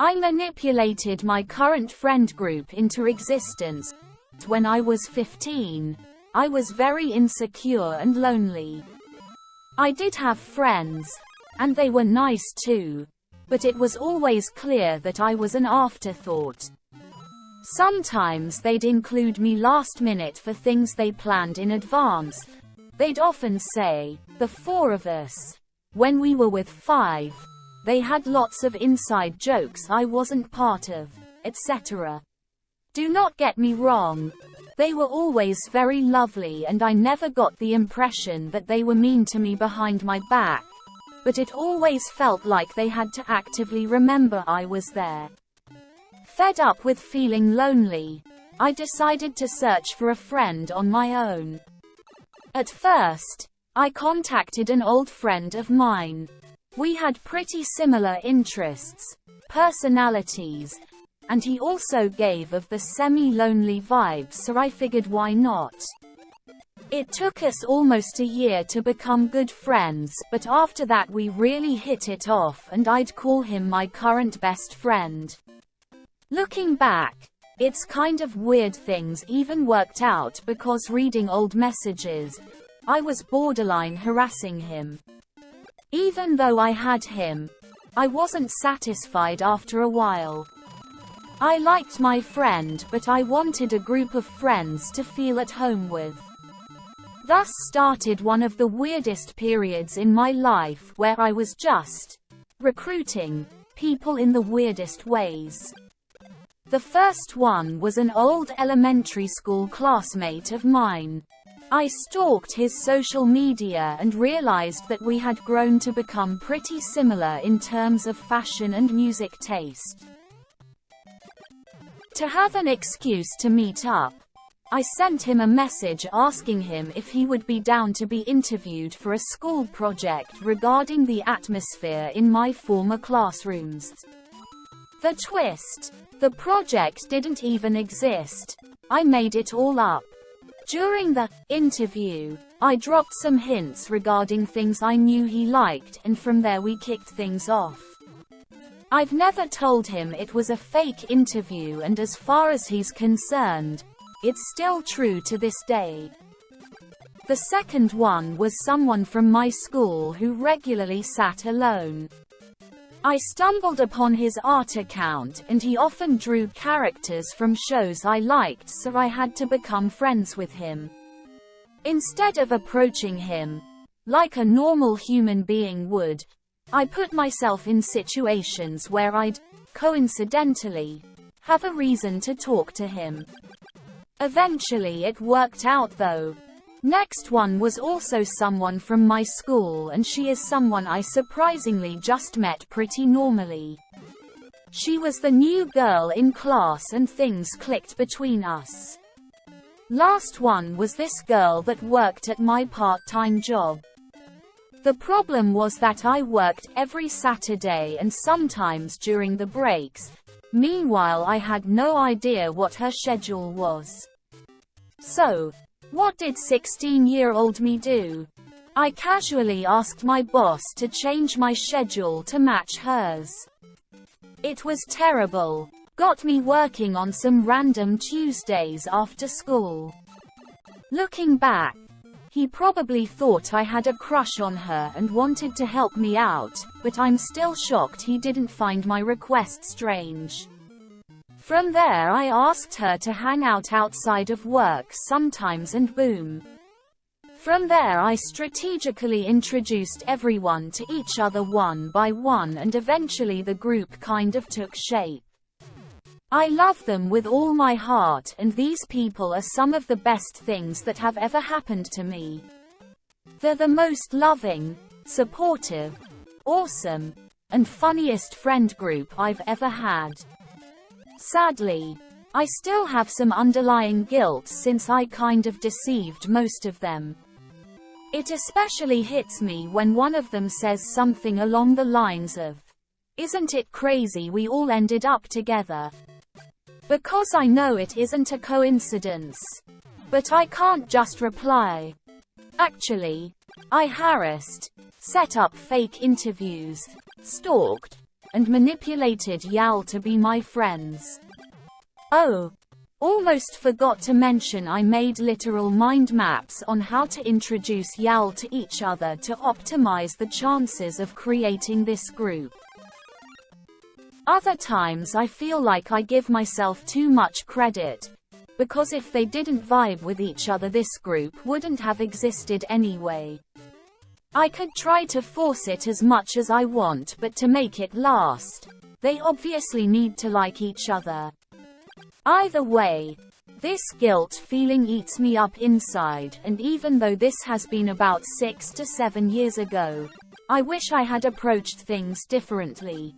I manipulated my current friend group into existence. When I was 15, I was very insecure and lonely. I did have friends, and they were nice too, but it was always clear that I was an afterthought. Sometimes they'd include me last minute for things they planned in advance. They'd often say, "The four of us." When we were with five, they had lots of inside jokes I wasn't part of, etc. Do not get me wrong. They were always very lovely and I never got the impression that they were mean to me behind my back. But it always felt like they had to actively remember I was there. Fed up with feeling lonely, I decided to search for a friend on my own. At first, I contacted an old friend of mine. We had pretty similar interests, personalities, and he also gave of the semi-lonely vibes, so I figured why not. It took us almost a year to become good friends, but after that we really hit it off and I'd call him my current best friend. Looking back, it's kind of weird things even worked out because reading old messages, I was borderline harassing him. Even though I had him, I wasn't satisfied after a while. I liked my friend, but I wanted a group of friends to feel at home with. Thus started one of the weirdest periods in my life where I was just recruiting people in the weirdest ways. The first one was an old elementary school classmate of mine. I stalked his social media and realized that we had grown to become pretty similar in terms of fashion and music taste. To have an excuse to meet up, I sent him a message asking him if he would be down to be interviewed for a school project regarding the atmosphere in my former classrooms. The twist: the project didn't even exist. I made it all up. During the interview, I dropped some hints regarding things I knew he liked, and from there we kicked things off. I've never told him it was a fake interview, and as far as he's concerned, it's still true to this day. The second one was someone from my school who regularly sat alone. I stumbled upon his art account and he often drew characters from shows I liked, so I had to become friends with him. Instead of approaching him like a normal human being would, I put myself in situations where I'd, coincidentally, have a reason to talk to him. Eventually it worked out though. Next one was also someone from my school, and she is someone I surprisingly just met pretty normally. She was the new girl in class and things clicked between us. Last one was this girl that worked at my part-time job. The problem was that I worked every Saturday and sometimes during the breaks. Meanwhile, I had no idea what her schedule was. So, what did 16-year-old me do? I casually asked my boss to change my schedule to match hers. It was terrible. Got me working on some random Tuesdays after school. Looking back, he probably thought I had a crush on her and wanted to help me out, but I'm still shocked he didn't find my request strange. From there I asked her to hang out outside of work sometimes and boom. From there I strategically introduced everyone to each other one by one, and eventually the group kind of took shape. I love them with all my heart, and these people are some of the best things that have ever happened to me. They're the most loving, supportive, awesome, and funniest friend group I've ever had. Sadly, I still have some underlying guilt since I kind of deceived most of them. It especially hits me when one of them says something along the lines of, "Isn't it crazy we all ended up together?" Because I know it isn't a coincidence. But I can't just reply. Actually, I harassed, set up fake interviews, stalked, and manipulated y'all to be my friends. Oh, almost forgot to mention I made literal mind maps on how to introduce y'all to each other to optimize the chances of creating this group. Other times I feel like I give myself too much credit, because if they didn't vibe with each other this group wouldn't have existed anyway. I could try to force it as much as I want, but to make it last, they obviously need to like each other. Either way, this guilt feeling eats me up inside, and even though this has been about 6 to 7 years ago, I wish I had approached things differently.